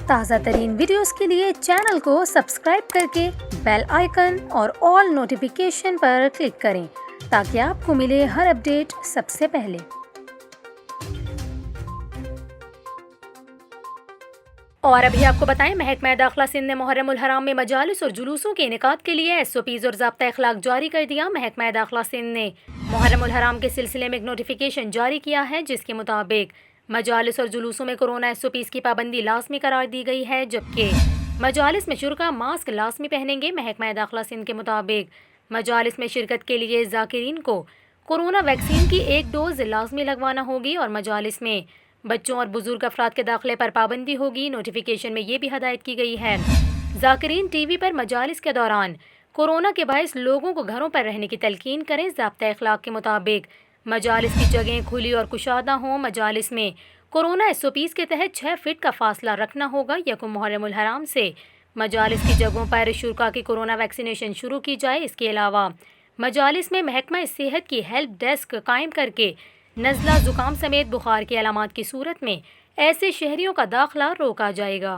تازہ ترین ویڈیوز کے لیے چینل کو سبسکرائب کر کے بیل آئیکن اور آل نوٹیفیکیشن پر کلک کریں تاکہ آپ کو ملے ہر اپڈیٹ سب سے پہلے۔ اور ابھی آپ کو بتائیں، محکمہ داخلہ سندھ نے محرم الحرام میں مجالس اور جلوسوں کے انعقاد کے لیے SOPs اور ضابطہ اخلاق جاری کر دیا۔ محکمہ داخلہ سندھ نے محرم الحرام کے سلسلے میں ایک نوٹیفیکیشن جاری کیا ہے، جس کے مطابق مجالس اور جلوسوں میں کورونا SOPs کی پابندی لازمی قرار دی گئی ہے، جبکہ مجالس میں شرکاء ماسک لازمی پہنیں گے۔ محکمہ داخلہ سندھ کے مطابق مجالس میں شرکت کے لیے ذاکرین کو کورونا ویکسین کی 1 ڈوز لازمی لگوانا ہوگی اور مجالس میں بچوں اور بزرگ افراد کے داخلے پر پابندی ہوگی۔ نوٹیفیکیشن میں یہ بھی ہدایت کی گئی ہے، ذاکرین ٹی وی پر مجالس کے دوران کورونا کے باعث لوگوں کو گھروں پر رہنے کی تلقین کریں۔ ضابطہ اخلاق کے مطابق مجالس کی جگہیں کھلی اور کشادہ ہوں۔ مجالس میں کورونا SOPs کے تحت 6 فٹ کا فاصلہ رکھنا ہوگا۔ یکم محرم الحرام سے مجالس کی جگہوں پر شرکاء کی کورونا ویکسینیشن شروع کی جائے۔ اس کے علاوہ مجالس میں محکمہ صحت کی ہیلپ ڈیسک قائم کر کے نزلہ، زکام سمیت بخار کی علامات کی صورت میں ایسے شہریوں کا داخلہ روکا جائے گا۔